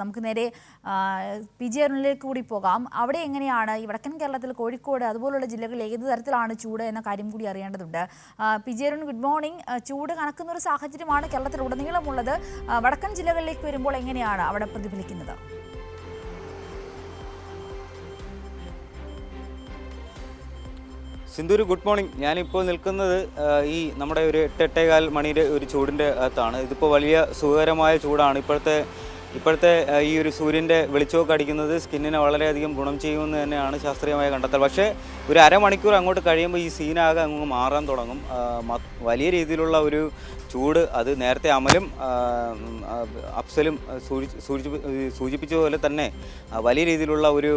നമുക്ക് നേരെ P G അരുണിലേക്ക് കൂടി പോകാം. അവിടെ എങ്ങനെയാണ് ഈ വടക്കൻ കേരളത്തിൽ കോഴിക്കോട് അതുപോലുള്ള ജില്ലകളിൽ ഏത് തരത്തിലാണ് ചൂട് എന്ന കാര്യം കൂടി അറിയേണ്ടതുണ്ട്. P G Arun, good morning. ചൂട് കണക്കുന്ന ഒരു സാഹചര്യമാണ് കേരളത്തിൽ ഉടനീളമുള്ളത്. വടക്കൻ ജില്ലകളിലേക്ക് വരുമ്പോൾ എങ്ങനെയാണ് അവിടെ പ്രതിഫലിക്കുന്നത്? സിന്ധൂര്, ഗുഡ് മോർണിംഗ്. ഞാനിപ്പോൾ നിൽക്കുന്നത് ഈ നമ്മുടെ ഒരു 8-8:15 മണിയുടെ ഒരു ചൂടിൻ്റെ അകത്താണ്. ഇതിപ്പോൾ വലിയ സുഖകരമായ ചൂടാണ്. ഇപ്പോഴത്തെ ഈ ഒരു സൂര്യൻ്റെ വെളിച്ചമൊക്കെ അടിക്കുന്നത് സ്കിന്നിനെ വളരെയധികം ഗുണം ചെയ്യുമെന്ന് തന്നെയാണ് ശാസ്ത്രീയമായ കണ്ടെത്തൽ. പക്ഷേ ഒരു അരമണിക്കൂർ അങ്ങോട്ട് കഴിയുമ്പോൾ ഈ സീനാകെ അങ്ങ് മാറാൻ തുടങ്ങും. വലിയ രീതിയിലുള്ള ഒരു ചൂട്, അത് നേരത്തെ അമലും അഫ്സലും സൂചിപ്പിച്ച പോലെ തന്നെ വലിയ രീതിയിലുള്ള ഒരു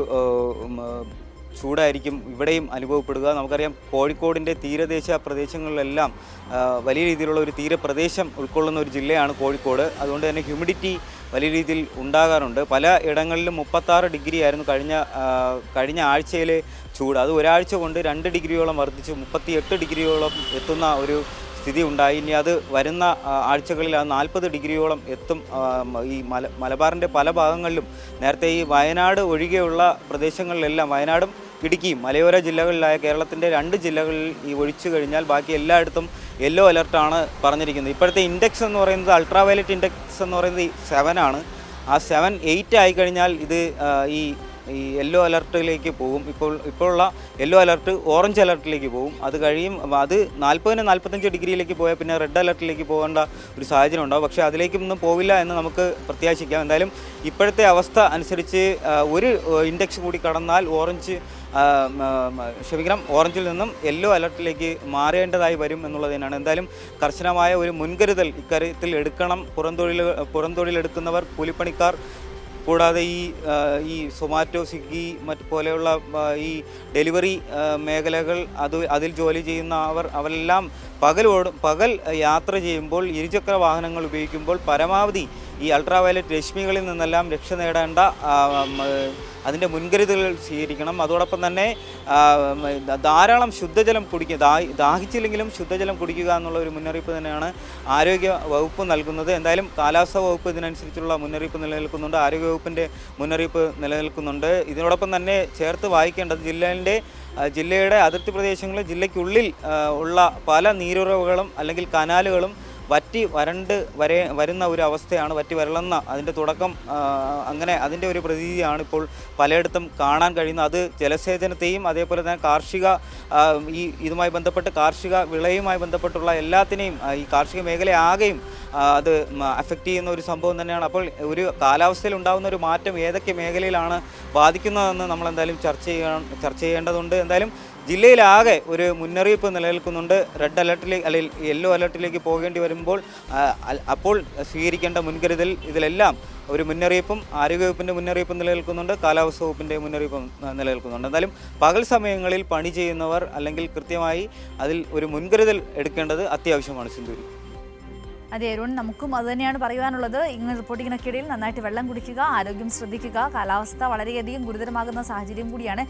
ചൂടായിരിക്കും ഇവിടെയും അനുഭവപ്പെടുക. നമുക്കറിയാം, കോഴിക്കോടിൻ്റെ തീരദേശ പ്രദേശങ്ങളിലെല്ലാം വലിയ രീതിയിലുള്ള ഒരു തീരപ്രദേശം ഉൾക്കൊള്ളുന്ന ഒരു ജില്ലയാണ് കോഴിക്കോട്. അതുകൊണ്ട് തന്നെ ഹ്യൂമിഡിറ്റി വലിയ രീതിയിൽ ഉണ്ടാകാറുണ്ട്. പല ഇടങ്ങളിലും 36 ഡിഗ്രി ആയിരുന്നു കഴിഞ്ഞ ആഴ്ചയിലെ ചൂട്. അത് ഒരാഴ്ച കൊണ്ട് 2 ഡിഗ്രിയോളം വർദ്ധിച്ച് 38 ഡിഗ്രിയോളം എത്തുന്ന ഒരു സ്ഥിതി ഉണ്ടായി. ഇനി അത് വരുന്ന ആഴ്ചകളിൽ അത് 40 ഡിഗ്രിയോളം എത്തും. ഈ മലബാറിൻ്റെ പല ഭാഗങ്ങളിലും, നേരത്തെ ഈ വയനാട് ഒഴികെയുള്ള പ്രദേശങ്ങളിലെല്ലാം, വയനാടും ഇടുക്കിയും മലയോര ജില്ലകളിലായ കേരളത്തിൻ്റെ 2 ജില്ലകളിൽ ഈ ഒഴിച്ചു കഴിഞ്ഞാൽ ബാക്കി എല്ലായിടത്തും യെല്ലോ അലർട്ടാണ് പറഞ്ഞിരിക്കുന്നത്. ഇപ്പോഴത്തെ ഇൻഡെക്സ് എന്ന് പറയുന്നത്, അൾട്രാവയലറ്റ് ഇൻഡെക്സ് എന്ന് പറയുന്നത് 7 ആണ്. ആ 7, 8 ആയിക്കഴിഞ്ഞാൽ ഇത് ഈ യെല്ലോ അലർട്ടിലേക്ക് പോകും. ഇപ്പോഴുള്ള യെല്ലോ അലർട്ട് ഓറഞ്ച് അലർട്ടിലേക്ക് പോകും. അത് കഴിയും, അത് 40-45 ഡിഗ്രിയിലേക്ക് പോയാൽ പിന്നെ റെഡ് അലർട്ടിലേക്ക് പോകേണ്ട ഒരു സാഹചര്യം ഉണ്ടാകും. പക്ഷേ അതിലേക്കൊന്നും പോവില്ല എന്ന് നമുക്ക് പ്രത്യാശിക്കാം. എന്തായാലും ഇപ്പോഴത്തെ അവസ്ഥ അനുസരിച്ച് ഒരു ഇൻഡെക്സ് കൂടി കടന്നാൽ ഓറഞ്ചിൽ നിന്നും യെല്ലോ അലർട്ടിലേക്ക് മാറേണ്ടതായി വരും എന്നുള്ളത് തന്നെയാണ്. എന്തായാലും കർശനമായ ഒരു മുൻകരുതൽ ഇക്കാര്യത്തിൽ എടുക്കണം. പുറംതൊഴിലെടുക്കുന്നവർ, കൂലിപ്പണിക്കാർ, കൂടാതെ ഈ സൊമാറ്റോ, സ്വിഗ്ഗി മറ്റ് പോലെയുള്ള ഈ ഡെലിവറി മേഖലകൾ, അതിൽ ജോലി ചെയ്യുന്ന അവരെല്ലാം പകൽ യാത്ര ചെയ്യുമ്പോൾ, ഇരുചക്ര വാഹനങ്ങൾ ഉപയോഗിക്കുമ്പോൾ പരമാവധി ഈ അൾട്രാവയലറ്റ് രശ്മികളിൽ നിന്നെല്ലാം രക്ഷ നേടേണ്ട അതിൻ്റെ മുൻകരുതലുകൾ സ്വീകരിക്കണം. അതോടൊപ്പം തന്നെ ധാരാളം ശുദ്ധജലം കുടിക്കുക, ദാഹിച്ചില്ലെങ്കിലും ശുദ്ധജലം കുടിക്കുക എന്നുള്ള ഒരു മുന്നറിയിപ്പ് തന്നെയാണ് ആരോഗ്യ വകുപ്പ് നൽകുന്നത്. എന്തായാലും കാലാവസ്ഥാ വകുപ്പ് ഇതിനനുസരിച്ചുള്ള മുന്നറിയിപ്പ് നിലനിൽക്കുന്നുണ്ട്, ആരോഗ്യവകുപ്പിൻ്റെ മുന്നറിയിപ്പ് നിലനിൽക്കുന്നുണ്ട്. ഇതിനോടൊപ്പം തന്നെ ചേർത്ത് വായിക്കേണ്ടത്, ജില്ലയുടെ അതിർത്തി പ്രദേശങ്ങളിൽ, ജില്ലയ്ക്കുള്ളിൽ ഉള്ള പല നീരുറവുകളും അല്ലെങ്കിൽ കനാലുകളും വരണ്ട് വരുന്ന ഒരു അവസ്ഥയാണ്. വരളുന്ന അതിൻ്റെ തുടക്കം, അങ്ങനെ അതിൻ്റെ ഒരു പ്രതീതിയാണ് ഇപ്പോൾ പലയിടത്തും കാണാൻ കഴിയുന്നത്. അത് ജലസേചനത്തെയും അതേപോലെ തന്നെ ഇതുമായി ബന്ധപ്പെട്ട് കാർഷിക വിളയുമായി ബന്ധപ്പെട്ടുള്ള എല്ലാത്തിനെയും, ഈ കാർഷിക മേഖല ആകെയും അത് അഫക്റ്റ് ചെയ്യുന്ന ഒരു സംഭവം തന്നെയാണ്. അപ്പോൾ ഒരു കാലാവസ്ഥയിൽ ഉണ്ടാകുന്ന ഒരു മാറ്റം ഏതൊക്കെ മേഖലയിലാണ് ബാധിക്കുന്നതെന്ന് നമ്മളെന്തായാലും ചർച്ച ചെയ്യേണ്ടതുണ്ട്. എന്തായാലും ജില്ലയിലാകെ ഒരു മുന്നറിയിപ്പ് നിലനിൽക്കുന്നുണ്ട്. റെഡ് അലർട്ടിലേക്ക് അല്ലെങ്കിൽ യെല്ലോ അലർട്ടിലേക്ക് പോകേണ്ടി വരുമ്പോൾ അപ്പോൾ സ്വീകരിക്കേണ്ട മുൻകരുതൽ, ഇതിലെല്ലാം ഒരു മുന്നറിയിപ്പും ആരോഗ്യവകുപ്പിൻ്റെ മുന്നറിയിപ്പും നിലനിൽക്കുന്നുണ്ട്, കാലാവസ്ഥാ വകുപ്പിൻ്റെ മുന്നറിയിപ്പും നിലനിൽക്കുന്നുണ്ട്. എന്തായാലും പകൽ സമയങ്ങളിൽ പണി ചെയ്യുന്നവർ അല്ലെങ്കിൽ കൃത്യമായി അതിൽ ഒരു മുൻകരുതൽ എടുക്കേണ്ടത് അത്യാവശ്യമാണ്. സിന്ധൂരി. അതെ അരുൺ, നമുക്കും അത് തന്നെയാണ് പറയുവാനുള്ളത്. ഇങ്ങനെ റിപ്പോർട്ടിങ്ങിനൊക്കെയിടയിൽ നന്നായിട്ട് വെള്ളം കുടിക്കുക, ആരോഗ്യം ശ്രദ്ധിക്കുക. കാലാവസ്ഥ വളരെയധികം ഗുരുതരമാകുന്ന സാഹചര്യം കൂടിയാണ്.